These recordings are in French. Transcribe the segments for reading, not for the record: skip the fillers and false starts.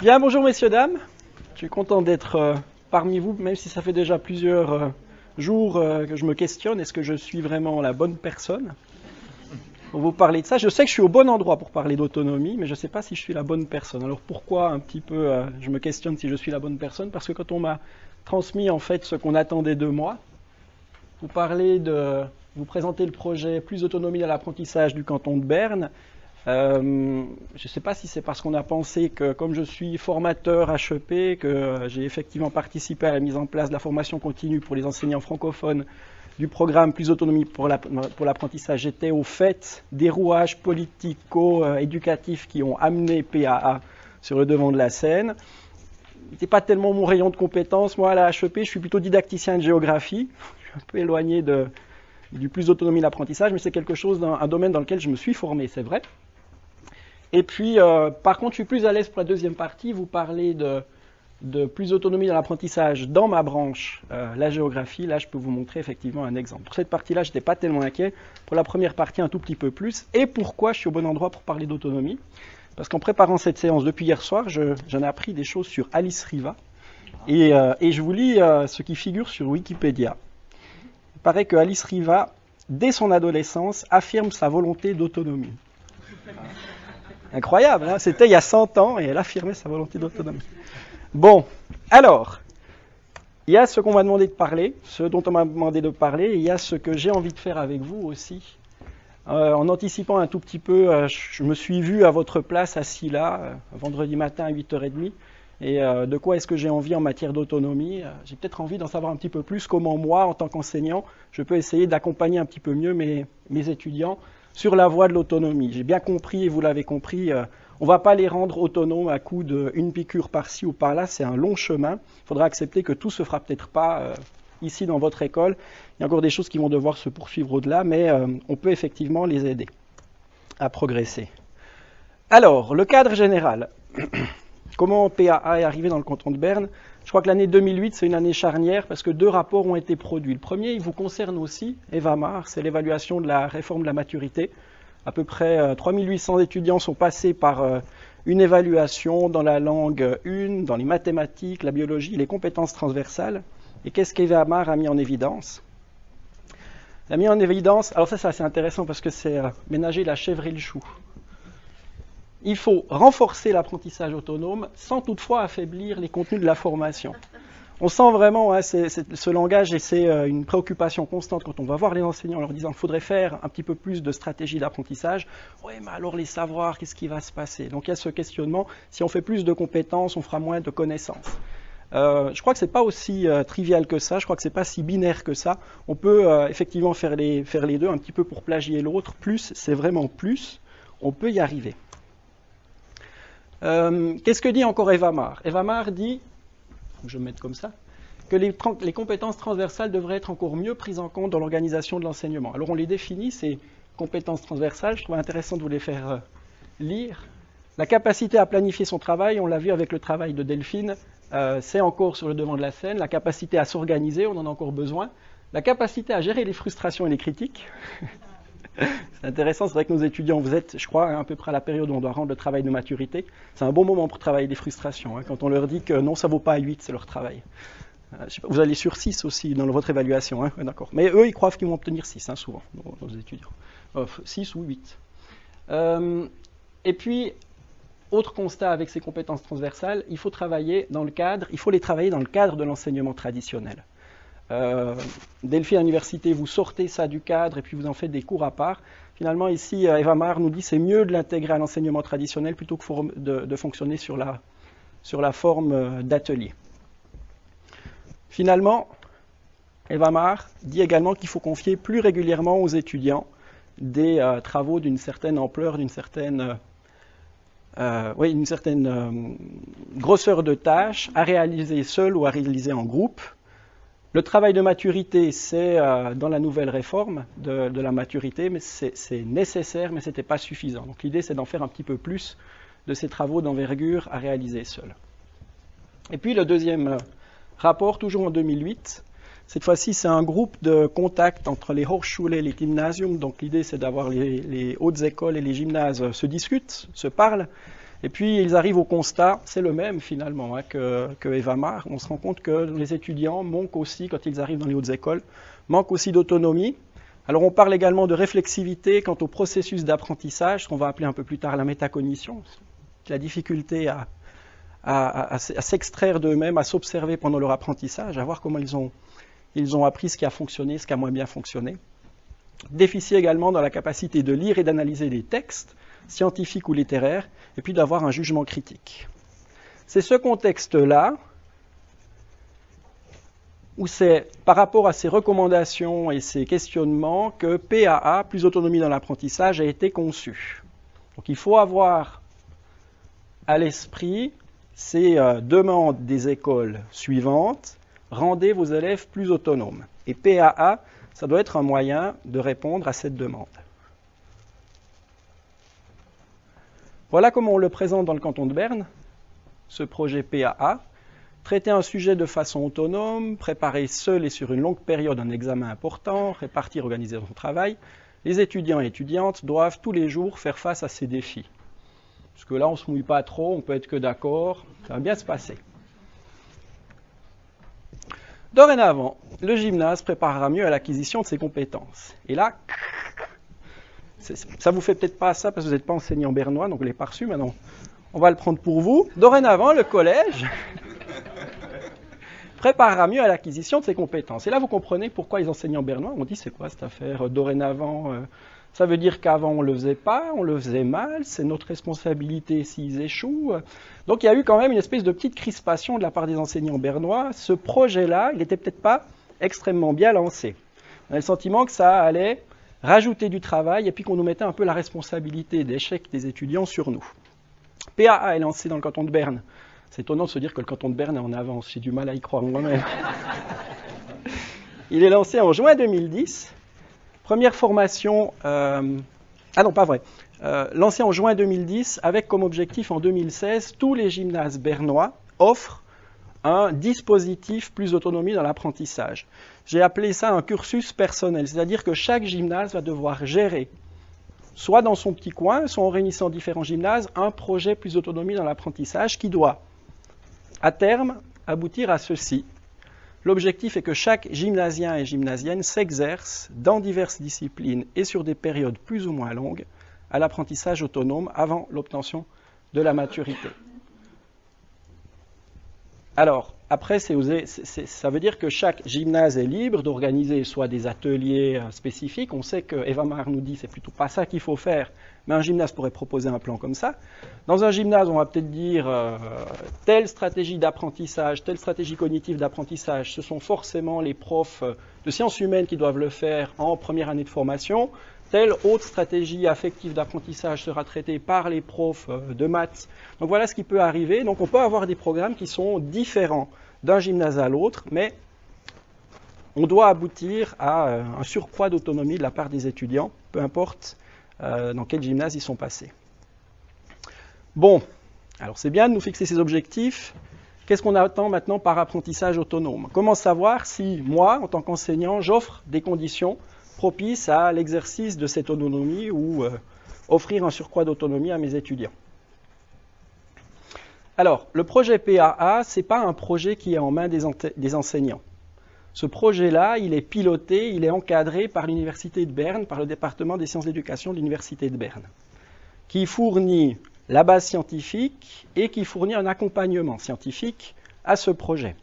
Bien, bonjour messieurs, dames. Je suis content d'être parmi vous, même si ça fait déjà plusieurs jours que je me questionne, est-ce que je suis vraiment la bonne personne pour vous parler de ça? Je sais que je suis au bon endroit pour parler d'autonomie, mais je ne sais pas si je suis la bonne personne. Alors pourquoi un petit peu je me questionne si je suis la bonne personne? Parce que quand on m'a transmis en fait ce qu'on attendait de moi, vous présentez le projet Plus d'autonomie à l'apprentissage du canton de Berne. Je ne sais pas si c'est parce qu'on a pensé que, comme je suis formateur HEP, que j'ai effectivement participé à la mise en place de la formation continue pour les enseignants francophones du programme Plus d'autonomie pour l'apprentissage. J'étais au fait des rouages politico-éducatifs qui ont amené PAA sur le devant de la scène. Ce n'est pas tellement mon rayon de compétences. Moi, à la HEP, je suis plutôt didacticien de géographie. Je suis un peu éloigné du Plus d'autonomie de l'apprentissage, mais c'est quelque chose, un domaine dans lequel je me suis formé, c'est vrai. Et puis, par contre, je suis plus à l'aise pour la deuxième partie, vous parlez de plus d'autonomie dans l'apprentissage dans ma branche, la géographie. Là, je peux vous montrer effectivement un exemple. Pour cette partie-là, je n'étais pas tellement inquiet. Pour la première partie, un tout petit peu plus. Et pourquoi je suis au bon endroit pour parler d'autonomie? Parce qu'en préparant cette séance depuis hier soir, j'en ai appris des choses sur Alice Riva. Et je vous lis ce qui figure sur Wikipédia. Il paraît que Alice Riva, dès son adolescence, affirme sa volonté d'autonomie. Incroyable, hein? C'était il y a 100 ans et elle affirmait sa volonté d'autonomie. Bon, alors, il y a ce qu'on m'a demandé de parler, ce dont on m'a demandé de parler, et il y a ce que j'ai envie de faire avec vous aussi. En anticipant un tout petit peu, je me suis vu à votre place assis là, vendredi matin à 8h30, et de quoi est-ce que j'ai envie en matière d'autonomie? J'ai peut-être envie d'en savoir un petit peu plus, comment moi, en tant qu'enseignant, je peux essayer d'accompagner un petit peu mieux mes étudiants sur la voie de l'autonomie. J'ai bien compris, et vous l'avez compris, on ne va pas les rendre autonomes à coup d'une piqûre par-ci ou par-là, c'est un long chemin. Il faudra accepter que tout ne se fera peut-être pas ici dans votre école. Il y a encore des choses qui vont devoir se poursuivre au-delà, mais on peut effectivement les aider à progresser. Alors, le cadre général. Comment PAA est arrivé dans le canton de Berne? Je crois que l'année 2008, c'est une année charnière parce que 2 rapports ont été produits. Le premier, il vous concerne aussi, EVAMAR, c'est l'évaluation de la réforme de la maturité. À peu près 3800 étudiants sont passés par une évaluation dans la langue 1, dans les mathématiques, la biologie, les compétences transversales. Et qu'est-ce qu'EVAMAR a mis en évidence? Il a mis en évidence, alors ça c'est assez intéressant parce que c'est ménager la chèvre et le chou. Il faut renforcer l'apprentissage autonome sans toutefois affaiblir les contenus de la formation. On sent vraiment ce langage et c'est une préoccupation constante quand on va voir les enseignants en leur disant qu'il faudrait faire un petit peu plus de stratégie d'apprentissage. Oui, mais alors les savoirs, qu'est-ce qui va se passer? Donc il y a ce questionnement, si on fait plus de compétences, on fera moins de connaissances. Je crois que ce n'est pas aussi trivial que ça, je crois que ce n'est pas si binaire que ça. On peut effectivement faire les deux, un petit peu pour plagier l'autre. Plus, c'est vraiment plus, on peut y arriver. Qu'est-ce que dit encore EVAMAR? EVAMAR dit, je vais me mettre comme ça, que les compétences transversales devraient être encore mieux prises en compte dans l'organisation de l'enseignement. Alors on les définit, ces compétences transversales, je trouve intéressant de vous les faire lire. La capacité à planifier son travail, on l'a vu avec le travail de Delphine, c'est encore sur le devant de la scène. La capacité à s'organiser, on en a encore besoin. La capacité à gérer les frustrations et les critiques. C'est intéressant, c'est vrai que nos étudiants, vous êtes, je crois, à peu près à la période où on doit rendre le travail de maturité. C'est un bon moment pour travailler des frustrations, quand on leur dit que non, ça ne vaut pas 8, c'est leur travail. Je sais pas, vous allez sur 6 aussi dans votre évaluation, d'accord. Mais eux, ils croient qu'ils vont obtenir 6, souvent, nos étudiants. 6 ou 8. Et puis, autre constat avec ces compétences transversales, il faut les travailler dans le cadre de l'enseignement traditionnel. Delphine à l'université, vous sortez ça du cadre et puis vous en faites des cours à part. Finalement, ici, EVAMAR nous dit que c'est mieux de l'intégrer à l'enseignement traditionnel plutôt que de fonctionner sur la forme d'atelier. Finalement, EVAMAR dit également qu'il faut confier plus régulièrement aux étudiants des travaux d'une certaine ampleur, d'une certaine grosseur de tâches à réaliser seul ou à réaliser en groupe. Le travail de maturité, c'est dans la nouvelle réforme de la maturité, mais c'est nécessaire, mais ce n'était pas suffisant. Donc l'idée, c'est d'en faire un petit peu plus de ces travaux d'envergure à réaliser seul. Et puis le deuxième rapport, toujours en 2008, cette fois-ci, c'est un groupe de contact entre les Hochschule et les Gymnasium. Donc l'idée, c'est d'avoir les hautes écoles et les gymnases se discutent, se parlent. Et puis ils arrivent au constat, c'est le même finalement que Evamar. On se rend compte que les étudiants manquent aussi, quand ils arrivent dans les hautes écoles, manquent aussi d'autonomie. Alors on parle également de réflexivité quant au processus d'apprentissage, ce qu'on va appeler un peu plus tard la métacognition, la difficulté à s'extraire d'eux-mêmes, à s'observer pendant leur apprentissage, à voir comment ils ont appris ce qui a fonctionné, ce qui a moins bien fonctionné. Déficit également dans la capacité de lire et d'analyser des textes, scientifiques ou littéraires, et puis d'avoir un jugement critique. C'est ce contexte-là où c'est par rapport à ces recommandations et ces questionnements que PAA, plus autonomie dans l'apprentissage, a été conçu. Donc il faut avoir à l'esprit ces demandes des écoles suivantes. Rendez vos élèves plus autonomes. Et PAA, ça doit être un moyen de répondre à cette demande. Voilà comment on le présente dans le canton de Berne, ce projet PAA. Traiter un sujet de façon autonome, préparer seul et sur une longue période un examen important, répartir, organiser son travail. Les étudiants et étudiantes doivent tous les jours faire face à ces défis. Parce que là, on ne se mouille pas trop, on peut être que d'accord, ça va bien se passer. Dorénavant, le gymnase préparera mieux à l'acquisition de ses compétences. Et là, ça vous fait peut-être pas ça parce que vous n'êtes pas enseignant bernois, donc vous ne l'avez pas reçu, maintenant on va le prendre pour vous. Dorénavant, le collège préparera mieux à l'acquisition de ses compétences. Et là, vous comprenez pourquoi les enseignants bernois ont dit c'est quoi cette affaire dorénavant ça veut dire qu'avant on ne le faisait pas, on le faisait mal, c'est notre responsabilité s'ils échouent. Donc il y a eu quand même une espèce de petite crispation de la part des enseignants bernois. Ce projet-là, il n'était peut-être pas extrêmement bien lancé. On a le sentiment que ça allait rajouter du travail et puis qu'on nous mettait un peu la responsabilité d'échec des étudiants sur nous. PAA est lancé dans le canton de Berne. C'est étonnant de se dire que le canton de Berne est en avance, j'ai du mal à y croire moi-même. Il est lancé en juin 2010. Première formation, lancé en juin 2010 avec comme objectif en 2016, tous les gymnases bernois offrent un dispositif plus d'autonomie dans l'apprentissage. J'ai appelé ça un cursus personnel, c'est-à-dire que chaque gymnase va devoir gérer, soit dans son petit coin, soit en réunissant différents gymnases, un projet plus d'autonomie dans l'apprentissage qui doit, à terme, aboutir à ceci. L'objectif est que chaque gymnasien et gymnasienne s'exerce dans diverses disciplines et sur des périodes plus ou moins longues à l'apprentissage autonome avant l'obtention de la maturité. Alors, après, ça veut dire que chaque gymnase est libre d'organiser soit des ateliers spécifiques. On sait que Evamar nous dit que c'est plutôt pas ça qu'il faut faire, mais un gymnase pourrait proposer un plan comme ça. Dans un gymnase, on va peut-être dire telle stratégie d'apprentissage, telle stratégie cognitive d'apprentissage, ce sont forcément les profs de sciences humaines qui doivent le faire en première année de formation. Telle autre stratégie affective d'apprentissage sera traitée par les profs de maths. Donc voilà ce qui peut arriver. Donc on peut avoir des programmes qui sont différents d'un gymnase à l'autre, mais on doit aboutir à un surcroît d'autonomie de la part des étudiants, peu importe dans quel gymnase ils sont passés. Bon, alors c'est bien de nous fixer ces objectifs. Qu'est-ce qu'on attend maintenant par apprentissage autonome? Comment savoir si moi, en tant qu'enseignant, j'offre des conditions propices à l'exercice de cette autonomie ou offrir un surcroît d'autonomie à mes étudiants? Alors, le projet PAA, ce n'est pas un projet qui est en main des enseignants. Ce projet-là, il est piloté, il est encadré par l'Université de Berne, par le département des sciences d'éducation de l'Université de Berne, qui fournit la base scientifique et qui fournit un accompagnement scientifique à ce projet.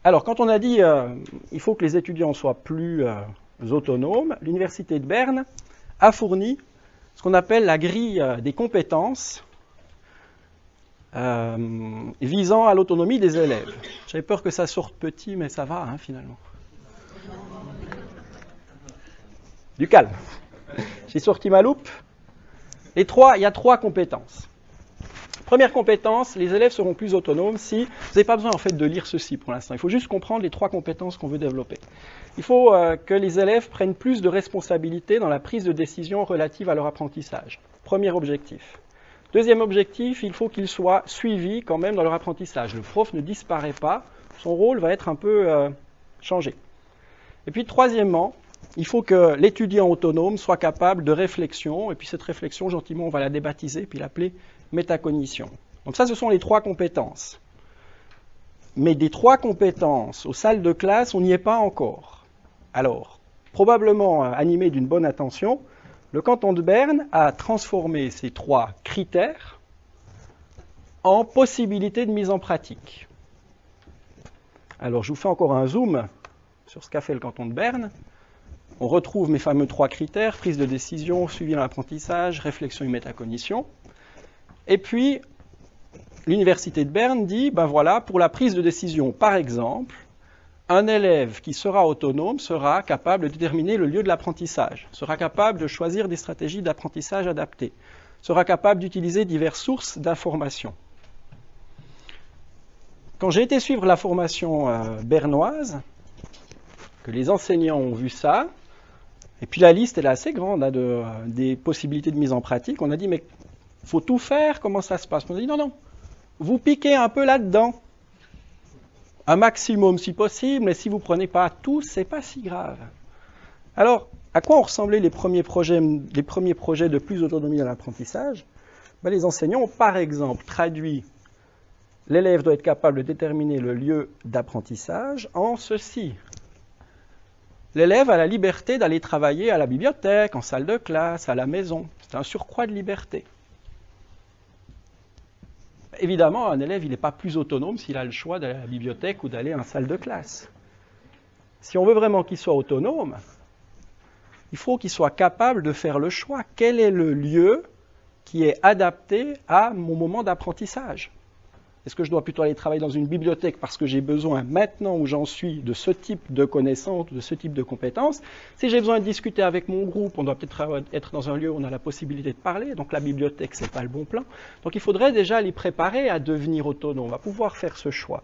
Alors, quand on a dit il faut que les étudiants soient plus autonomes, l'Université de Berne a fourni ce qu'on appelle la grille des compétences visant à l'autonomie des élèves. J'avais peur que ça sorte petit, mais ça va finalement. Du calme. J'ai sorti ma loupe. Il y a 3 compétences. Première compétence, les élèves seront plus autonomes si... Vous n'avez pas besoin en fait de lire ceci pour l'instant. Il faut juste comprendre les 3 compétences qu'on veut développer. Il faut que les élèves prennent plus de responsabilités dans la prise de décision relative à leur apprentissage. Premier objectif. Deuxième objectif, il faut qu'ils soient suivis quand même dans leur apprentissage. Le prof ne disparaît pas, son rôle va être un peu changé. Et puis troisièmement, il faut que l'étudiant autonome soit capable de réflexion, et puis cette réflexion, gentiment, on va la débaptiser, puis l'appeler métacognition. Donc ça, ce sont les 3 compétences. Mais des 3 compétences aux salles de classe, on n'y est pas encore. Alors, probablement animé d'une bonne attention, le canton de Berne a transformé ces 3 critères en possibilités de mise en pratique. Alors, je vous fais encore un zoom sur ce qu'a fait le canton de Berne. On retrouve mes fameux 3 critères, prise de décision, suivi dans l'apprentissage, réflexion et métacognition. Et puis, l'université de Berne dit, ben voilà, pour la prise de décision, par exemple, un élève qui sera autonome sera capable de déterminer le lieu de l'apprentissage, sera capable de choisir des stratégies d'apprentissage adaptées, sera capable d'utiliser diverses sources d'informations. Quand j'ai été suivre la formation bernoise, que les enseignants ont vu ça, et puis la liste elle est assez grande des possibilités de mise en pratique, on a dit mais il faut tout faire, comment ça se passe? On a dit non, vous piquez un peu là-dedans, un maximum si possible, mais si vous ne prenez pas tout, c'est pas si grave. Alors, à quoi ont ressemblé les premiers projets de plus d'autonomie dans l'apprentissage? Les enseignants ont par exemple traduit l'élève doit être capable de déterminer le lieu d'apprentissage en ceci. L'élève a la liberté d'aller travailler à la bibliothèque, en salle de classe, à la maison. C'est un surcroît de liberté. Évidemment, un élève, il n'est pas plus autonome s'il a le choix d'aller à la bibliothèque ou d'aller en salle de classe. Si on veut vraiment qu'il soit autonome, il faut qu'il soit capable de faire le choix. Quel est le lieu qui est adapté à mon moment d'apprentissage? Est-ce que je dois plutôt aller travailler dans une bibliothèque parce que j'ai besoin, maintenant où j'en suis, de ce type de connaissances, de ce type de compétences? Si j'ai besoin de discuter avec mon groupe, on doit peut-être être dans un lieu où on a la possibilité de parler, donc la bibliothèque, ce n'est pas le bon plan. Donc il faudrait déjà les préparer à devenir autonomes, on va pouvoir faire ce choix.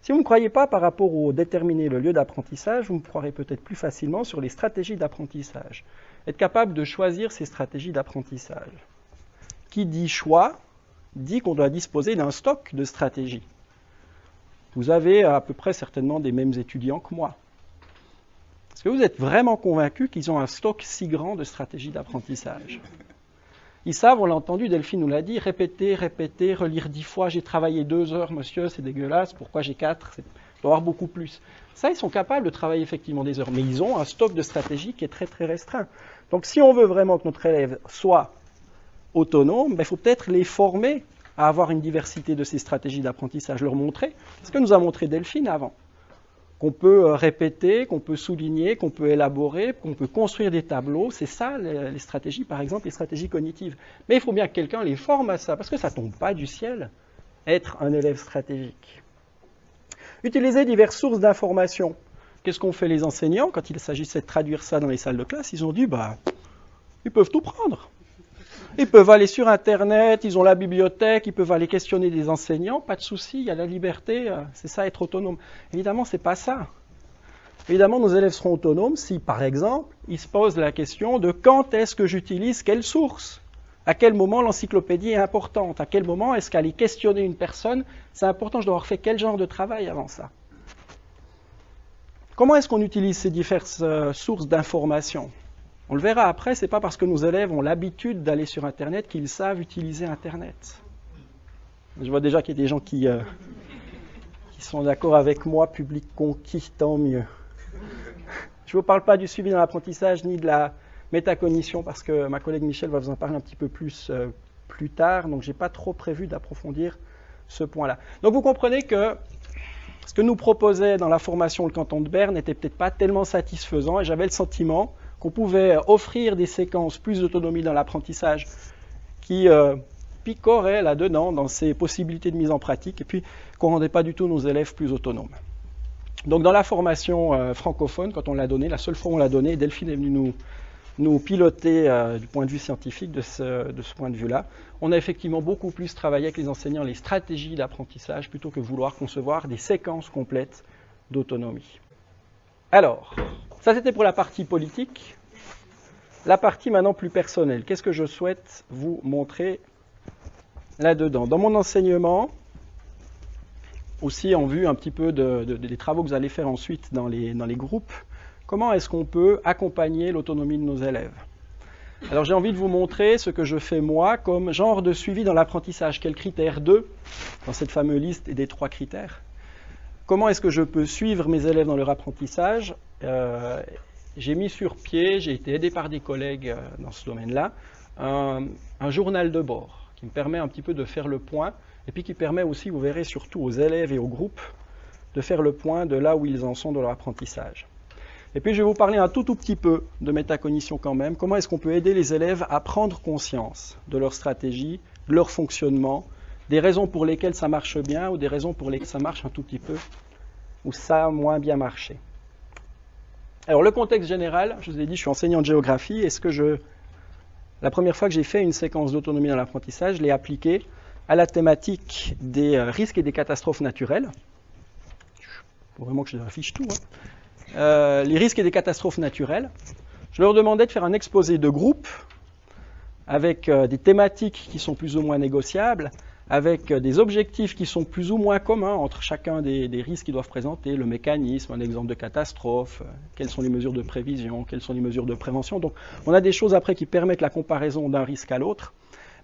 Si vous ne me croyez pas par rapport au déterminer le lieu d'apprentissage, vous me croirez peut-être plus facilement sur les stratégies d'apprentissage. Être capable de choisir ces stratégies d'apprentissage. Qui dit choix dit qu'on doit disposer d'un stock de stratégies. Vous avez à peu près certainement des mêmes étudiants que moi. Est-ce que vous êtes vraiment convaincus qu'ils ont un stock si grand de stratégies d'apprentissage? Ils savent, on l'a entendu, Delphine nous l'a dit, répéter, relire 10 fois, j'ai travaillé 2 heures, monsieur, c'est dégueulasse, pourquoi j'ai 4? Je dois avoir beaucoup plus. Ça, ils sont capables de travailler effectivement des heures, mais ils ont un stock de stratégies qui est très très restreint. Donc si on veut vraiment que notre élève soit autonomes, il faut peut-être les former à avoir une diversité de ces stratégies d'apprentissage, leur montrer ce que nous a montré Delphine avant, qu'on peut répéter, qu'on peut souligner, qu'on peut élaborer, qu'on peut construire des tableaux. C'est ça les stratégies, par exemple les stratégies cognitives. Mais il faut bien que quelqu'un les forme à ça, parce que ça ne tombe pas du ciel, être un élève stratégique. Utiliser diverses sources d'information. Qu'est-ce qu'ont fait les enseignants quand il s'agissait de traduire ça dans les salles de classe? Ils ont dit, ils peuvent tout prendre. Ils peuvent aller sur Internet, ils ont la bibliothèque, ils peuvent aller questionner des enseignants, pas de souci, il y a la liberté, c'est ça être autonome. Évidemment, c'est pas ça. Évidemment, nos élèves seront autonomes si, par exemple, ils se posent la question de quand est-ce que j'utilise quelle source? À quel moment l'encyclopédie est importante? À quel moment est-ce qu'aller questionner une personne, c'est important, je dois avoir fait quel genre de travail avant ça? Comment est-ce qu'on utilise ces diverses sources d'information? On le verra après, ce n'est pas parce que nos élèves ont l'habitude d'aller sur Internet qu'ils savent utiliser Internet. Je vois déjà qu'il y a des gens qui sont d'accord avec moi, public conquis, tant mieux. Je ne vous parle pas du suivi dans l'apprentissage ni de la métacognition parce que ma collègue Michel va vous en parler un petit peu plus tard, donc je n'ai pas trop prévu d'approfondir ce point-là. Donc vous comprenez que ce que nous proposait dans la formation le canton de Berne n'était peut-être pas tellement satisfaisant et j'avais le sentiment qu'on pouvait offrir des séquences plus d'autonomie dans l'apprentissage qui picoraient là-dedans dans ces possibilités de mise en pratique et puis qu'on ne rendait pas du tout nos élèves plus autonomes. Donc dans la formation francophone, quand on l'a donnée, la seule fois où on l'a donnée, Delphine est venue nous piloter du point de vue scientifique de ce point de vue-là. On a effectivement beaucoup plus travaillé avec les enseignants les stratégies d'apprentissage plutôt que vouloir concevoir des séquences complètes d'autonomie. Alors, ça c'était pour la partie politique. La partie maintenant plus personnelle. Qu'est-ce que je souhaite vous montrer là-dedans? Dans mon enseignement, aussi en vue un petit peu des travaux que vous allez faire ensuite dans les groupes comment est-ce qu'on peut accompagner l'autonomie de nos élèves. Alors j'ai envie de vous montrer ce que je fais moi comme genre de suivi dans l'apprentissage. Quel critère 2 dans cette fameuse liste des 3 critères? Comment est-ce que je peux suivre mes élèves dans leur apprentissage? J'ai mis sur pied, j'ai été aidé par des collègues dans ce domaine-là, un journal de bord qui me permet un petit peu de faire le point et puis qui permet aussi, vous verrez, surtout aux élèves et aux groupes, de faire le point de là où ils en sont dans leur apprentissage. Et puis je vais vous parler un tout petit peu de métacognition quand même. Comment est-ce qu'on peut aider les élèves à prendre conscience de leur stratégie, de leur fonctionnement, des raisons pour lesquelles ça marche bien ou des raisons pour lesquelles ça marche un tout petit peu ou ça a moins bien marché. Alors le contexte général, je vous ai dit, je suis enseignant de géographie. La première fois que j'ai fait une séquence d'autonomie dans l'apprentissage, je l'ai appliquée à la thématique des risques et des catastrophes naturelles. Il faut vraiment que je affiche tout. Les risques et des catastrophes naturelles. Je leur demandais de faire un exposé de groupe avec des thématiques qui sont plus ou moins négociables, avec des objectifs qui sont plus ou moins communs entre chacun des risques qu'ils doivent présenter, le mécanisme, un exemple de catastrophe, quelles sont les mesures de prévision, quelles sont les mesures de prévention. Donc on a des choses après qui permettent la comparaison d'un risque à l'autre,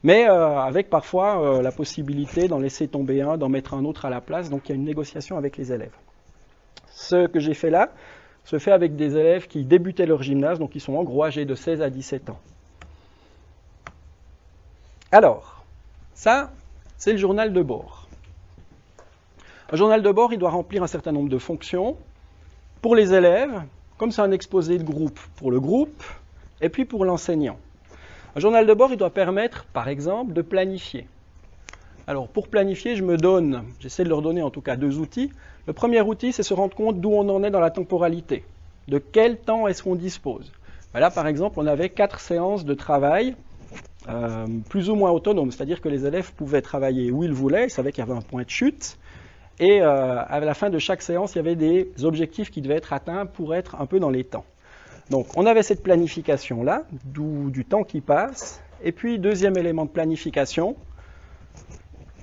mais avec parfois la possibilité d'en laisser tomber un, d'en mettre un autre à la place, donc il y a une négociation avec les élèves. Ce que j'ai fait là se fait avec des élèves qui débutaient leur gymnase, donc ils sont en gros âgés de 16 à 17 ans. Alors, ça, c'est le journal de bord. Un journal de bord, il doit remplir un certain nombre de fonctions pour les élèves, comme c'est un exposé de groupe pour le groupe, et puis pour l'enseignant. Un journal de bord, il doit permettre, par exemple, de planifier. Alors, pour planifier, j'essaie de leur donner en tout cas 2 outils. Le premier outil, c'est se rendre compte d'où on en est dans la temporalité. De quel temps est-ce qu'on dispose? Là, par exemple, on avait 4 séances de travail plus ou moins autonomes, c'est-à-dire que les élèves pouvaient travailler où ils voulaient, ils savaient qu'il y avait un point de chute, et à la fin de chaque séance, il y avait des objectifs qui devaient être atteints pour être un peu dans les temps. Donc, on avait cette planification-là, d'où du temps qui passe, et puis deuxième élément de planification,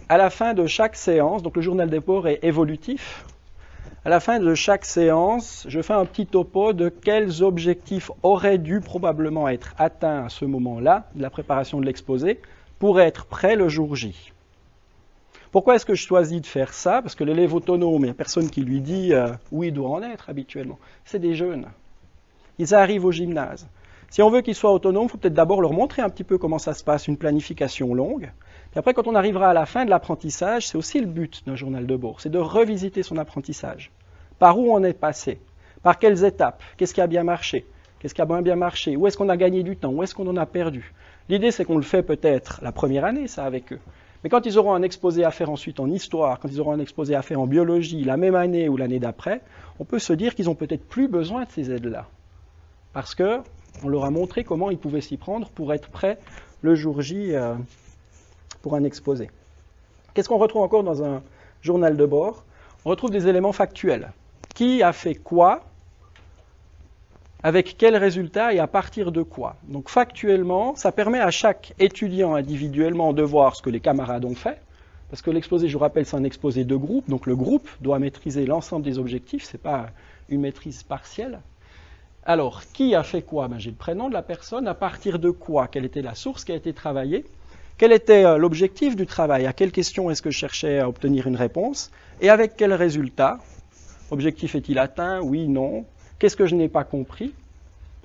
à la fin de chaque séance, donc le journal de bord est évolutif, à la fin de chaque séance, je fais un petit topo de quels objectifs auraient dû probablement être atteints à ce moment-là, de la préparation de l'exposé, pour être prêt le jour J. Pourquoi est-ce que je choisis de faire ça? Parce que l'élève autonome, il n'y a personne qui lui dit où il doit en être habituellement. C'est des jeunes. Ils arrivent au gymnase. Si on veut qu'ils soient autonomes, il faut peut-être d'abord leur montrer un petit peu comment ça se passe, une planification longue. Puis après, quand on arrivera à la fin de l'apprentissage, c'est aussi le but d'un journal de bord, c'est de revisiter son apprentissage. Par où on est passé? Par quelles étapes? Qu'est-ce qui a bien marché? Qu'est-ce qui a moins bien marché? Où est-ce qu'on a gagné du temps? Où est-ce qu'on en a perdu? L'idée, c'est qu'on le fait peut-être la première année, ça, avec eux. Mais quand ils auront un exposé à faire ensuite en histoire, quand ils auront un exposé à faire en biologie, la même année ou l'année d'après, on peut se dire qu'ils n'ont peut-être plus besoin de ces aides-là. Parce qu'on leur a montré comment ils pouvaient s'y prendre pour être prêts le jour J pour un exposé. Qu'est-ce qu'on retrouve encore dans un journal de bord? On retrouve des éléments factuels. Qui a fait quoi? Avec quels résultats et à partir de quoi? Donc factuellement, ça permet à chaque étudiant individuellement de voir ce que les camarades ont fait, parce que l'exposé, je vous rappelle, c'est un exposé de groupe, donc le groupe doit maîtriser l'ensemble des objectifs, ce n'est pas une maîtrise partielle. Alors, qui a fait quoi? J'ai le prénom de la personne, à partir de quoi? Quelle était la source qui a été travaillée? Quel était l'objectif du travail? À quelle question est-ce que je cherchais à obtenir une réponse? Et avec quel résultat? Objectif est-il atteint? Oui, non. Qu'est-ce que je n'ai pas compris?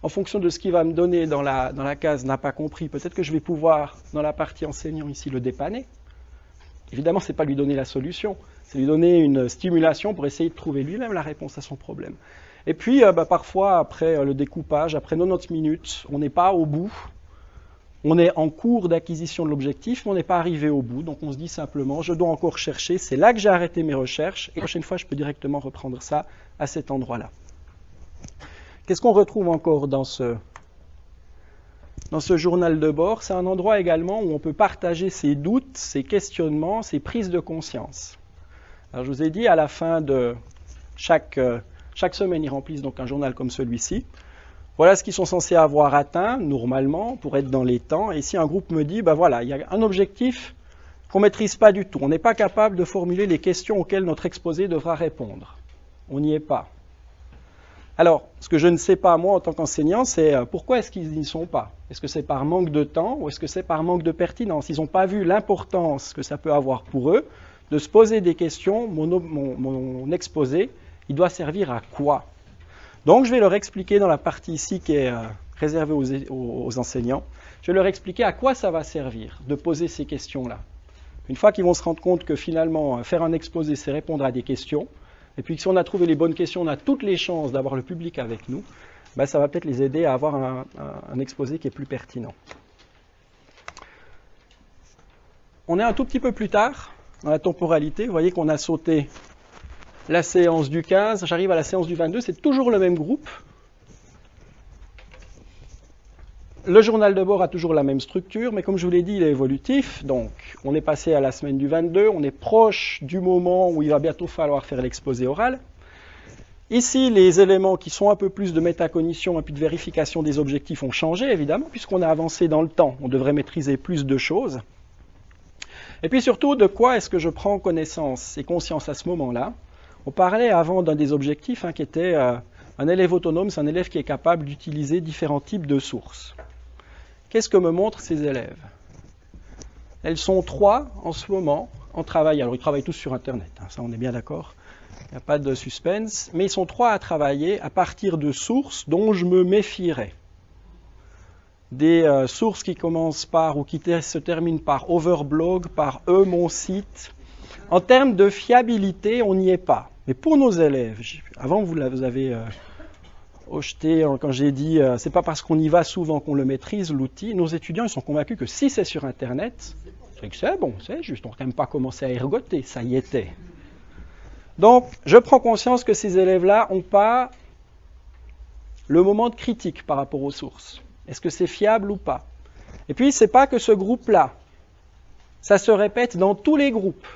En fonction de ce qu'il va me donner dans la case n'a pas compris, peut-être que je vais pouvoir, dans la partie enseignant ici, le dépanner. Évidemment, ce n'est pas lui donner la solution, c'est lui donner une stimulation pour essayer de trouver lui-même la réponse à son problème. Et puis, parfois, après le découpage, après 90 minutes, on n'est pas au bout. On est en cours d'acquisition de l'objectif, mais on n'est pas arrivé au bout. Donc on se dit simplement, je dois encore chercher, c'est là que j'ai arrêté mes recherches, et la prochaine fois, je peux directement reprendre ça à cet endroit-là. Qu'est-ce qu'on retrouve encore dans ce journal de bord? C'est un endroit également où on peut partager ses doutes, ses questionnements, ses prises de conscience. Alors je vous ai dit, à la fin de chaque semaine, ils remplissent donc un journal comme celui-ci. Voilà ce qu'ils sont censés avoir atteint, normalement, pour être dans les temps. Et si un groupe me dit, voilà, il y a un objectif qu'on ne maîtrise pas du tout. On n'est pas capable de formuler les questions auxquelles notre exposé devra répondre. On n'y est pas. Alors, ce que je ne sais pas, moi, en tant qu'enseignant, c'est pourquoi est-ce qu'ils n'y sont pas? Est-ce que c'est par manque de temps ou est-ce que c'est par manque de pertinence? Ils n'ont pas vu l'importance que ça peut avoir pour eux de se poser des questions. Mon exposé, il doit servir à quoi? Donc, je vais leur expliquer dans la partie ici qui est réservée aux enseignants, je vais leur expliquer à quoi ça va servir de poser ces questions-là. Une fois qu'ils vont se rendre compte que finalement, faire un exposé, c'est répondre à des questions, et puis que si on a trouvé les bonnes questions, on a toutes les chances d'avoir le public avec nous, ben ça va peut-être les aider à avoir un exposé qui est plus pertinent. On est un tout petit peu plus tard dans la temporalité. Vous voyez qu'on a sauté la séance du 15, j'arrive à la séance du 22, c'est toujours le même groupe. Le journal de bord a toujours la même structure, mais comme je vous l'ai dit, il est évolutif. Donc, on est passé à la semaine du 22, on est proche du moment où il va bientôt falloir faire l'exposé oral. Ici, les éléments qui sont un peu plus de métacognition et puis de vérification des objectifs ont changé, évidemment, puisqu'on a avancé dans le temps. On devrait maîtriser plus de choses. Et puis surtout, de quoi est-ce que je prends connaissance et conscience à ce moment-là? On parlait avant d'un des objectifs qui était un élève autonome, c'est un élève qui est capable d'utiliser différents types de sources. Qu'est-ce que me montrent ces élèves? Elles sont 3 en ce moment en travail. Alors ils travaillent tous sur Internet, ça on est bien d'accord, il n'y a pas de suspense, mais ils sont 3 à travailler à partir de sources dont je me méfierais. Des sources qui commencent par ou qui se terminent par overblog, par mon site. En termes de fiabilité, on n'y est pas. Mais pour nos élèves, avant vous avez jeté quand j'ai dit c'est pas parce qu'on y va souvent qu'on le maîtrise, l'outil, nos étudiants ils sont convaincus que si c'est sur Internet, c'est que c'est bon, c'est juste, on n'a quand même pas commencé à ergoter, ça y était. Donc, je prends conscience que ces élèves-là n'ont pas le moment de critique par rapport aux sources. Est-ce que c'est fiable ou pas? Et puis, c'est pas que ce groupe-là. Ça se répète dans tous les groupes.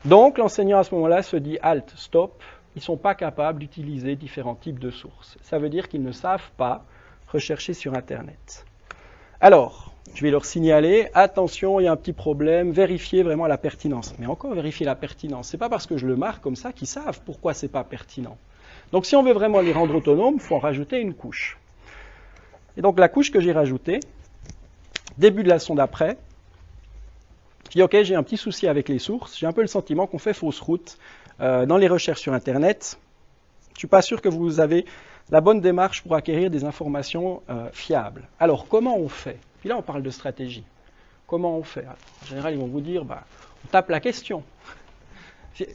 Donc, l'enseignant à ce moment-là se dit « halt, stop ». Ils ne sont pas capables d'utiliser différents types de sources. Ça veut dire qu'ils ne savent pas rechercher sur Internet. Alors, je vais leur signaler, attention, il y a un petit problème, vérifiez vraiment la pertinence. Mais encore vérifier la pertinence, ce n'est pas parce que je le marque comme ça qu'ils savent pourquoi ce n'est pas pertinent. Donc si on veut vraiment les rendre autonomes, il faut en rajouter une couche. Et donc la couche que j'ai rajoutée, début de la leçon d'après, je dis ok, j'ai un petit souci avec les sources, j'ai un peu le sentiment qu'on fait fausse route dans les recherches sur Internet. Je ne suis pas sûr que vous avez la bonne démarche pour acquérir des informations fiables. Alors, comment on fait? Puis là, on parle de stratégie. Comment on fait? En général, ils vont vous dire, on tape la question.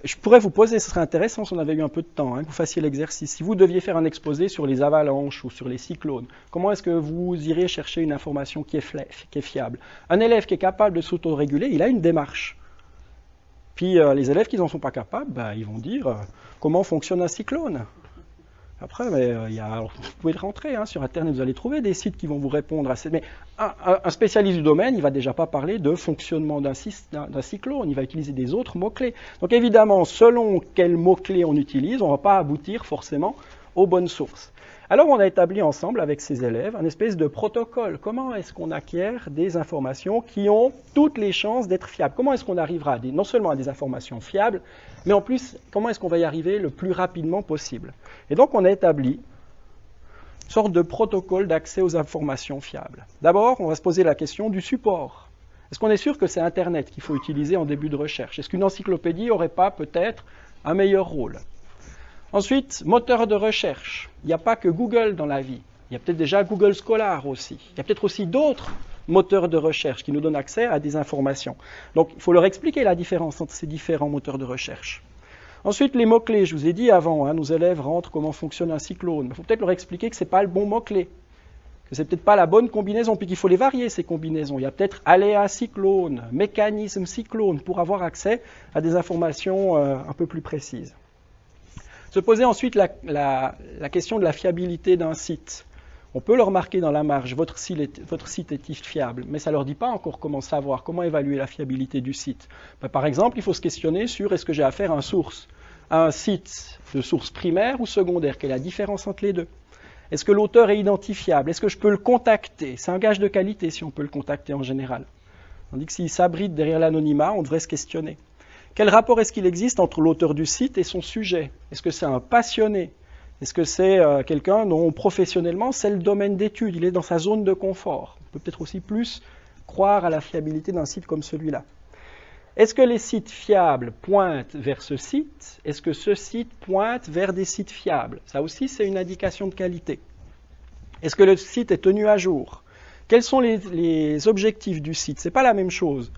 Je pourrais vous poser, ce serait intéressant si on avait eu un peu de temps, que vous fassiez l'exercice. Si vous deviez faire un exposé sur les avalanches ou sur les cyclones, comment est-ce que vous iriez chercher une information qui est fiable? Un élève qui est capable de s'autoréguler, il a une démarche. Puis les élèves qui n'en sont pas capables, ils vont dire comment fonctionne un cyclone. Après, vous pouvez rentrer sur Internet, vous allez trouver des sites qui vont vous répondre à ces... Mais un spécialiste du domaine, il ne va déjà pas parler de fonctionnement d'un cyclone, il va utiliser des autres mots-clés. Donc évidemment, selon quels mots-clés on utilise, on ne va pas aboutir forcément aux bonnes sources. Alors on a établi ensemble avec ces élèves un espèce de protocole. Comment est-ce qu'on acquiert des informations qui ont toutes les chances d'être fiables? Comment est-ce qu'on arrivera non seulement à des informations fiables, mais en plus, comment est-ce qu'on va y arriver le plus rapidement possible? Et donc on a établi une sorte de protocole d'accès aux informations fiables. D'abord, on va se poser la question du support. Est-ce qu'on est sûr que c'est Internet qu'il faut utiliser en début de recherche? Est-ce qu'une encyclopédie n'aurait pas peut-être un meilleur rôle? Ensuite, moteur de recherche. Il n'y a pas que Google dans la vie. Il y a peut-être déjà Google Scholar aussi. Il y a peut-être aussi d'autres moteurs de recherche qui nous donnent accès à des informations. Donc, il faut leur expliquer la différence entre ces différents moteurs de recherche. Ensuite, les mots-clés. Je vous ai dit avant, nos élèves rentrent comment fonctionne un cyclone. Il faut peut-être leur expliquer que ce n'est pas le bon mot-clé, que ce n'est peut-être pas la bonne combinaison, puis qu'il faut les varier, ces combinaisons. Il y a peut-être aléa cyclone, mécanisme cyclone, pour avoir accès à des informations un peu plus précises. Se poser ensuite la question de la fiabilité d'un site. On peut leur marquer dans la marge, votre site est-il fiable, mais ça ne leur dit pas encore comment savoir, comment évaluer la fiabilité du site. Par exemple, il faut se questionner sur est-ce que j'ai affaire à un site de source primaire ou secondaire, quelle est la différence entre les deux? Est-ce que l'auteur est identifiable? Est-ce que je peux le contacter? C'est un gage de qualité si on peut le contacter en général. Tandis que s'il s'abrite derrière l'anonymat, on devrait se questionner. Quel rapport est-ce qu'il existe entre l'auteur du site et son sujet? Est-ce que c'est un passionné? Est-ce que c'est quelqu'un dont professionnellement c'est le domaine d'étude, il est dans sa zone de confort? On peut peut-être aussi plus croire à la fiabilité d'un site comme celui-là. Est-ce que les sites fiables pointent vers ce site? Est-ce que ce site pointe vers des sites fiables? Ça aussi, c'est une indication de qualité. Est-ce que le site est tenu à jour? Quels sont les objectifs du site? Ce n'est pas la même chose.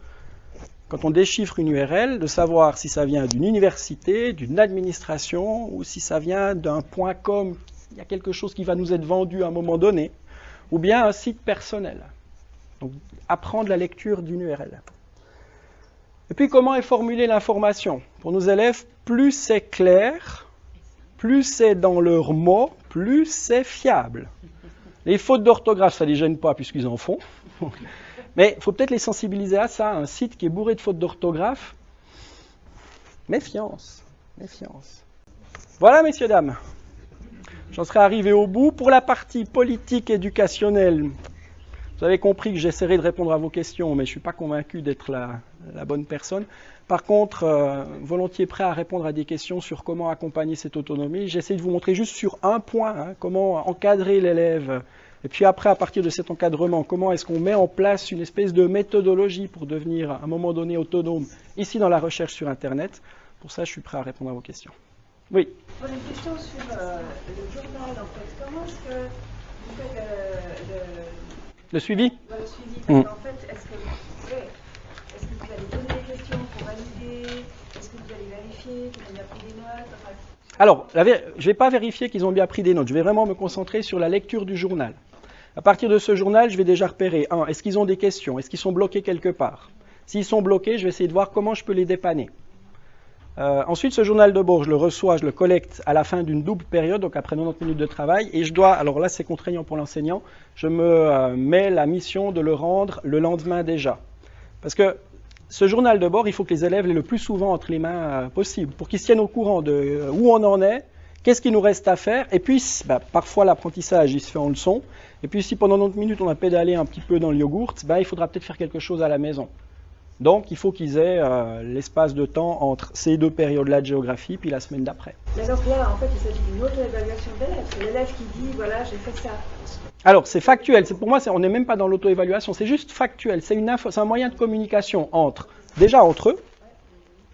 Quand on déchiffre une URL, de savoir si ça vient d'une université, d'une administration, ou si ça vient d'un .com, il y a quelque chose qui va nous être vendu à un moment donné, ou bien un site personnel. Donc, apprendre la lecture d'une URL. Et puis, comment est formulée l'information? Pour nos élèves, plus c'est clair, plus c'est dans leurs mots, plus c'est fiable. Les fautes d'orthographe, ça ne les gêne pas puisqu'ils en font. Mais il faut peut-être les sensibiliser à ça. Un site qui est bourré de fautes d'orthographe, méfiance, méfiance. Voilà, messieurs, dames. J'en serai arrivé au bout. Pour la partie politique éducationnelle, vous avez compris que j'essaierai de répondre à vos questions, mais je ne suis pas convaincu d'être la bonne personne. Par contre, volontiers prêt à répondre à des questions sur comment accompagner cette autonomie. J'essaie de vous montrer juste sur un point, comment encadrer l'élève. Et puis après, à partir de cet encadrement, comment est-ce qu'on met en place une espèce de méthodologie pour devenir à un moment donné autonome, ici dans la recherche sur Internet. Pour ça, je suis prêt à répondre à vos questions. Oui. Pour une question sur le journal, en fait, comment est-ce que vous faites le suivi? Le suivi, en fait, est-ce que vous allez poser des questions pour valider? Est-ce que vous allez vérifier qu'ils ont bien pris des notes? Alors, je ne vais pas vérifier qu'ils ont bien pris des notes. Je vais vraiment me concentrer sur la lecture du journal. À partir de ce journal, je vais déjà repérer, est-ce qu'ils ont des questions? Est-ce qu'ils sont bloqués quelque part? S'ils sont bloqués, je vais essayer de voir comment je peux les dépanner. Ensuite, ce journal de bord, je le reçois, je le collecte à la fin d'une double période, donc après 90 minutes de travail, et je dois, alors là c'est contraignant pour l'enseignant, je me mets la mission de le rendre le lendemain déjà. Parce que ce journal de bord, il faut que les élèves l'aient le plus souvent entre les mains possible, pour qu'ils se tiennent au courant de où on en est, qu'est-ce qu'il nous reste à faire, et puis parfois l'apprentissage il se fait en leçon, et puis si pendant 90 minutes on a pédalé un petit peu dans le yogourt, il faudra peut-être faire quelque chose à la maison. Donc, il faut qu'ils aient l'espace de temps entre ces deux périodes-là de géographie, puis la semaine d'après. Mais donc là, en fait, il s'agit d'une auto-évaluation de l'élève. C'est l'élève qui dit, voilà, j'ai fait ça. Alors, c'est factuel. Pour moi, on n'est même pas dans l'auto-évaluation. C'est juste factuel. C'est un moyen de communication entre eux,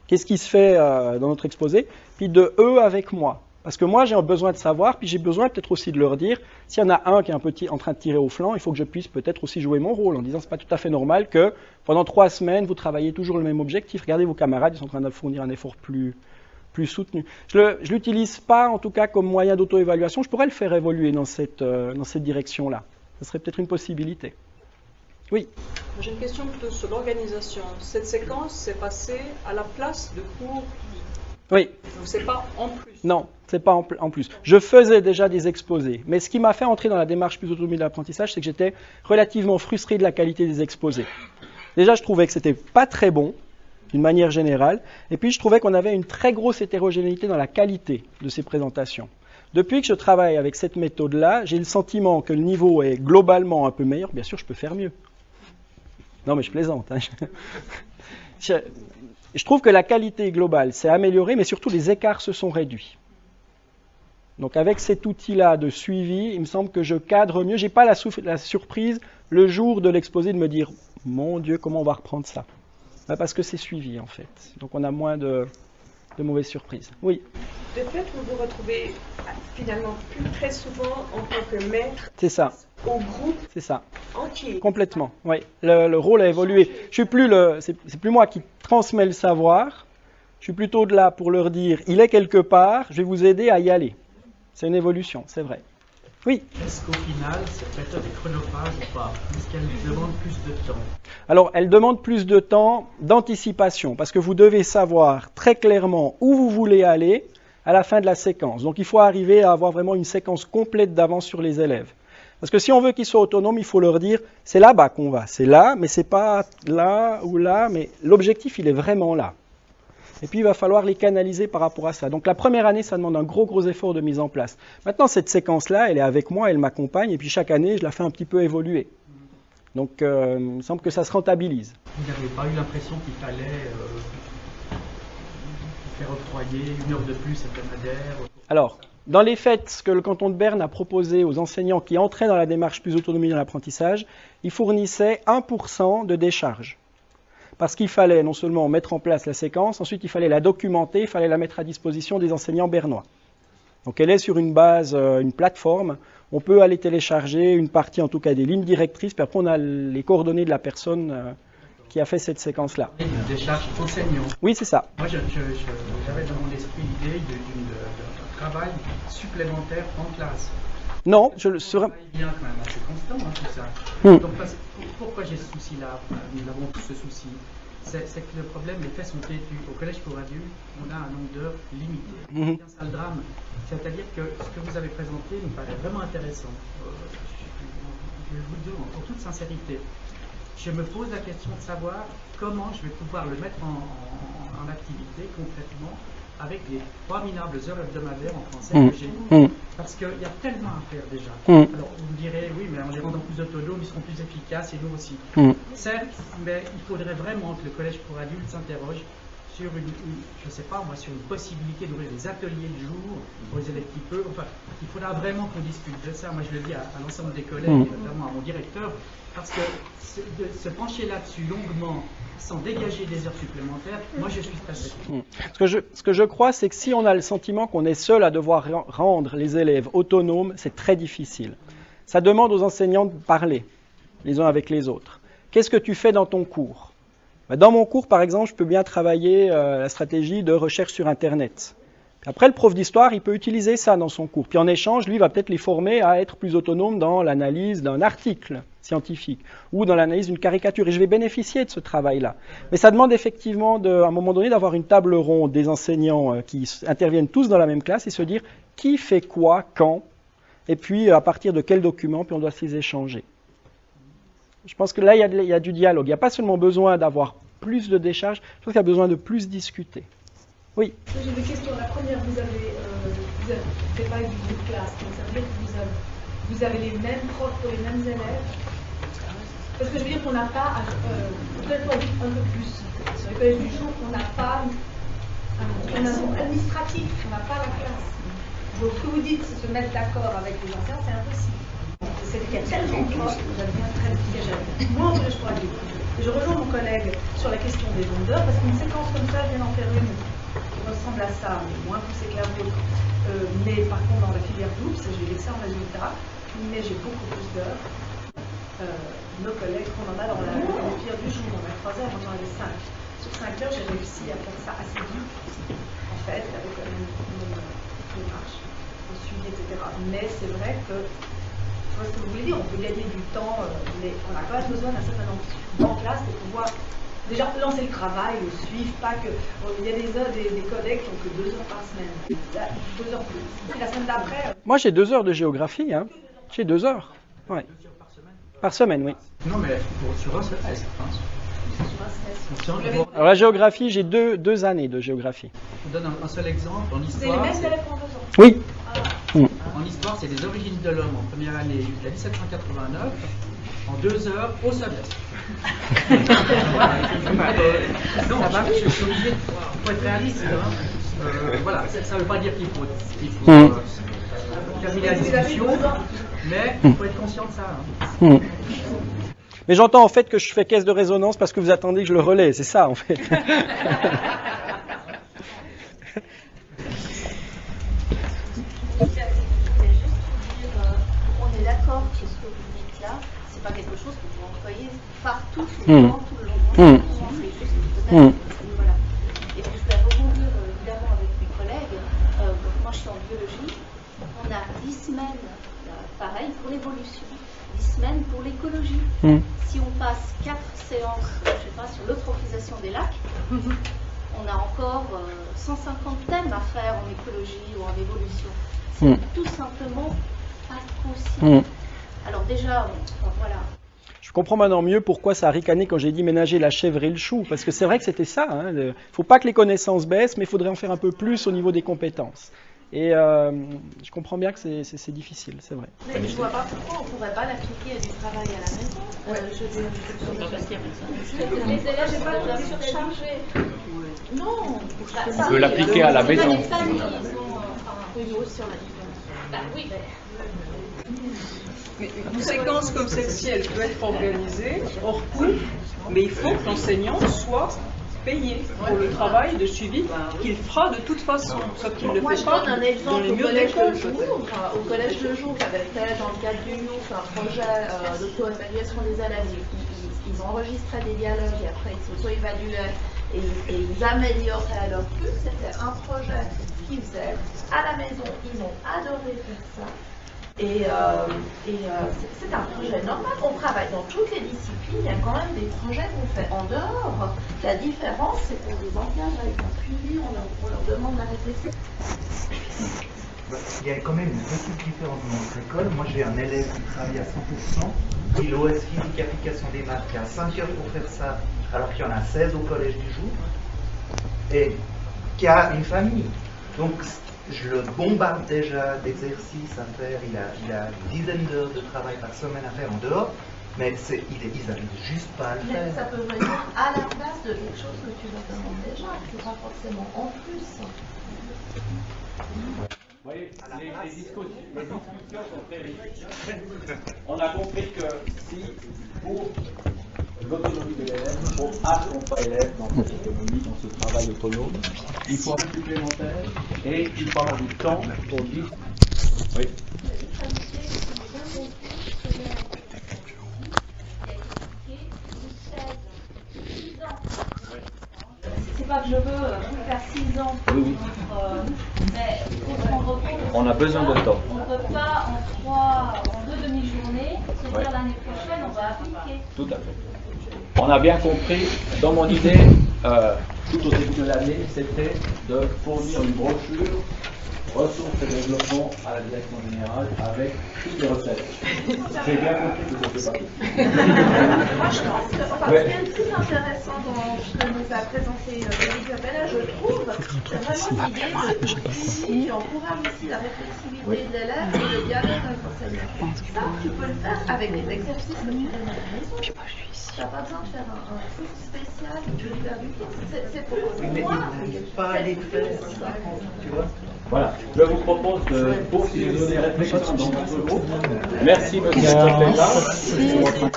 qu'est-ce qui se fait dans notre exposé, puis de eux avec moi. Parce que moi, j'ai besoin de savoir, puis j'ai besoin peut-être aussi de leur dire, s'il y en a un qui est un peu en train de tirer au flanc, il faut que je puisse peut-être aussi jouer mon rôle, en disant c'est pas tout à fait normal que pendant 3 semaines, vous travaillez toujours le même objectif. Regardez vos camarades, ils sont en train de fournir un effort plus soutenu. Je ne l'utilise pas, en tout cas, comme moyen d'auto-évaluation. Je pourrais le faire évoluer dans cette direction-là. Ce serait peut-être une possibilité. Oui. J'ai une question plutôt sur l'organisation. Cette séquence s'est passée à la place de cours. Oui. Donc c'est pas en plus. Non, c'est pas en plus. Je faisais déjà des exposés, mais ce qui m'a fait entrer dans la démarche plus autonome de l'apprentissage, c'est que j'étais relativement frustré de la qualité des exposés. Déjà, je trouvais que c'était pas très bon, d'une manière générale, et puis je trouvais qu'on avait une très grosse hétérogénéité dans la qualité de ces présentations. Depuis que je travaille avec cette méthode-là, j'ai le sentiment que le niveau est globalement un peu meilleur. Bien sûr, je peux faire mieux. Non, mais je plaisante. Je trouve que la qualité globale s'est améliorée, mais surtout les écarts se sont réduits. Donc avec cet outil-là de suivi, il me semble que je cadre mieux. Je n'ai pas la surprise le jour de l'exposé de me dire « Mon Dieu, comment on va reprendre ça ?» Parce que c'est suivi en fait. Donc on a moins de mauvaises surprises. Oui. De fait, vous vous retrouvez finalement plus très souvent en tant que maître. C'est ça. Au groupe. C'est ça. Entier. Complètement. Oui. Le rôle a évolué. C'est plus moi qui transmets le savoir. Je suis plutôt de là pour leur dire il est quelque part. Je vais vous aider à y aller. C'est une évolution, c'est vrai. Oui. Est-ce qu'au final, cette méthode est chronophage ou pas? Est-ce qu'elle demande plus de temps? Alors, elle demande plus de temps d'anticipation, parce que vous devez savoir très clairement où vous voulez aller à la fin de la séquence. Donc, il faut arriver à avoir vraiment une séquence complète d'avance sur les élèves. Parce que si on veut qu'ils soient autonomes, il faut leur dire, c'est là-bas qu'on va. C'est là, mais c'est pas là ou là, mais l'objectif, il est vraiment là. Et puis, il va falloir les canaliser par rapport à ça. Donc, la première année, ça demande un gros effort de mise en place. Maintenant, cette séquence-là, elle est avec moi, elle m'accompagne, et puis chaque année, je la fais un petit peu évoluer. Donc, il me semble que ça se rentabilise. Vous n'avez pas eu l'impression qu'il fallait faire octroyer 1 heure de plus hebdomadaire? Alors, dans les faits, ce que le canton de Berne a proposé aux enseignants qui entraient dans la démarche plus autonomie dans l'apprentissage, ils fournissaient 1% de décharge. Parce qu'il fallait non seulement mettre en place la séquence, ensuite il fallait la documenter, il fallait la mettre à disposition des enseignants bernois. Donc elle est sur une base, une plateforme. On peut aller télécharger une partie, en tout cas des lignes directrices, puis après on a les coordonnées de la personne qui a fait cette séquence-là. Une décharge enseignant. Oui, c'est ça. Moi, j'avais dans mon esprit l'idée d'un travail supplémentaire en classe. Non, Ça travaille bien quand même, assez constant, hein, tout ça. Donc, pourquoi j'ai ce souci-là? Nous avons tous ce souci. C'est que le problème, les faits sont têtus. Au collège pour adultes, on a un nombre d'heures limité. C'est ça le drame. C'est-à-dire que ce que vous avez présenté me paraît vraiment intéressant. Je vais vous le dire en toute sincérité. Je me pose la question de savoir comment je vais pouvoir le mettre en activité concrètement avec les 3 minables heures hebdomadaires en français que j'ai. Parce qu'il y a tellement à faire déjà. Alors vous me direz, oui, mais en les rendant plus autonomes, ils seront plus efficaces et nous aussi. Certes, mais il faudrait vraiment que le collège pour adultes s'interroge sur je sais pas moi, sur une possibilité d'ouvrir des ateliers de jour pour les élèves qui peuvent. Enfin, il faudra vraiment qu'on discute de ça. Moi, je le dis à l'ensemble des collègues, et notamment à mon directeur, parce que se pencher là-dessus longuement, sans dégager des heures supplémentaires, moi je suis très satisfait. Ce que je crois, c'est que si on a le sentiment qu'on est seul à devoir rendre les élèves autonomes, c'est très difficile. Ça demande aux enseignants de parler les uns avec les autres. Qu'est-ce que tu fais dans ton cours? Dans mon cours, par exemple, je peux bien travailler la stratégie de recherche sur Internet. Après, le prof d'histoire, il peut utiliser ça dans son cours. Puis en échange, lui, il va peut-être les former à être plus autonomes dans l'analyse d'un article scientifique ou dans l'analyse d'une caricature. Et je vais bénéficier de ce travail-là. Mais ça demande effectivement, à un moment donné, d'avoir une table ronde des enseignants qui interviennent tous dans la même classe et se dire qui fait quoi, quand, et puis à partir de quels documents, puis on doit s'y échanger. Je pense que là, il y a du dialogue. Il n'y a pas seulement besoin d'avoir plus de décharge, je pense qu'il y a besoin de plus discuter. Oui. J'ai deux questions. La première, vous avez fait pas du groupe classe, donc ça veut dire que vous avez les mêmes profs pour les mêmes élèves. Parce que je veux dire qu'on n'a pas, peut-être un peu plus, sur les collèges du jour, on n'a pas un administratif, on n'a pas la classe. Donc ce que vous dites, c'est se mettre d'accord avec les enseignants, c'est impossible. Il y a tellement de choses que ça devient très difficile. Moi, en collège pour adultes, je rejoins mon collègue sur la question des vendeurs, parce qu'une séquence comme ça, je viens d'en faire une qui ressemble à ça, mais moins poussée que la vôtre. Mais par contre, dans la filière double, j'ai d'excellents résultats, mais j'ai beaucoup plus d'heures. Nos collègues qu'on en a dans la filière du jour, on a 3 heures, on en avait 5. Sur 5 heures, j'ai réussi à faire ça assez vite, en fait, avec une démarche, un suivi, etc. Mais c'est vrai que, tu vois ce que vous voulez dire, on peut gagner du temps, mais on a quand même besoin d'un certain nombre en classe pour pouvoir déjà lancer le travail, le suivre, pas que. Il y a des collègues qui ont que 2 heures par semaine. 2 heures plus. Et la semaine d'après. Moi, j'ai 2 heures de géographie. Hein. J'ai 2 heures. Ouais. Par semaine, oui. Non, mais sur un semestre. Alors, la géographie, j'ai deux années de géographie. Je vous donne un seul exemple. En C'est histoire. les mêmes élèves en 2 ans. Oui. En histoire, c'est les origines de l'homme en première année jusqu'à 1789, en 2 heures au semestre. Non, je suis obligé de être réaliste. Voilà, ça ne veut pas dire qu'il faut terminer la discussion, mais il faut être conscient de ça. Mais j'entends en fait que je fais caisse de résonance parce que vous attendez que je le relaie, c'est ça en fait. On est d'accord que ce que vous dites là, c'est pas quelque chose que vous employez partout, tout le temps, c'est juste peut-être voilà. Et puis je vais rebondir évidemment avec mes collègues. Moi je suis en biologie, on a 10 semaines, pareil pour l'évolution, 10 semaines pour l'écologie. Si on passe 4 séances, je sais pas, sur l'eutrophisation des lacs, on a encore 150 thèmes à faire en écologie ou en évolution. C'est tout simplement pas possible. Alors déjà, voilà. Je comprends maintenant mieux pourquoi ça a ricané quand j'ai dit ménager la chèvre et le chou, parce que c'est vrai que c'était ça. Il ne faut pas que les connaissances baissent, mais il faudrait en faire un peu plus au niveau des compétences. Et je comprends bien que c'est difficile, c'est vrai. Mais je vois pas pourquoi on pourrait pas l'appliquer à du travail à la maison. Je veux dire, les élèves sont pas surchargés. Non, On peut l'appliquer à la maison. Les familles, ils ont une hausse sur la différence. Bah oui, Mais une séquence comme celle-ci, elle peut être organisée hors cours, mais il faut que l'enseignant soit payé pour le travail de suivi qu'il fera de toute façon, sauf qu'il ne le moi, fait je pas donne un dans exemple les au murs collège d'école. le jour. Au collège le jour, j'avais fait dans le cadre du YOUF un projet d'auto-évaluation des élèves. Ils enregistraient des dialogues et après ils s'auto-évaluaient et ils amélioraient leur truc. C'était un projet qu'ils faisaient à la maison. Ils ont adoré faire ça. Et c'est un projet normal. On travaille dans toutes les disciplines. Il y a quand même des projets qu'on fait en dehors. La différence, c'est qu'on les engage avec un suivi, on leur demande la réflexion. Il y a quand même une petite différence dans notre école. Moi, j'ai un élève qui travaille à 100%, qui l'OS physique application des maths, qui a 5 heures pour faire ça, alors qu'il y en a 16 au collège du jour, et qui a une famille. Donc, je le bombarde déjà d'exercices à faire. Il a une dizaine d'heures de travail par semaine à faire en dehors, mais ils n'arrivent juste pas à le Mais faire. ça peut venir à la place de quelque chose que tu leur demandes déjà, c'est pas forcément en plus. Vous voyez, les discussions sont très riches. On a compris que si, pour l'autonomie de l'élève, pour accompagner l'élève dans cette autonomie, dans ce travail autonome, il faut un supplémentaire et il faut avoir du temps pour dire. Oui. C'est pas que je veux faire 6 ans, Oui. mais il faut se rendre compte. On a besoin de temps. On ne peut pas en 2 demi-journées se dire l'année prochaine on va appliquer. Tout à fait. On a bien compris, dans mon idée, tout au début de l'année, c'était de fournir une brochure ressources et développement à la direction générale avec toutes les recettes. J'ai bien compris que c'était pas tout. Moi je pense que ce qui est le plus intéressant dans ce que nous a présenté David Capella, je trouve, c'est vraiment l'idée de suivi qui encourage aussi la réflexivité de l'élève et le dialogue avec l'enseignant. Ça, tu peux le faire avec des exercices que tu donnes à la maison. Tu n'as pas besoin de faire un cours spécial où tu veux faire du cours. C'est pour Mais moi. il n'arrive pas à les faire, tu vois. Voilà, je vous propose de poursuivre les réflexions dans votre groupe. Merci, monsieur le secrétaire.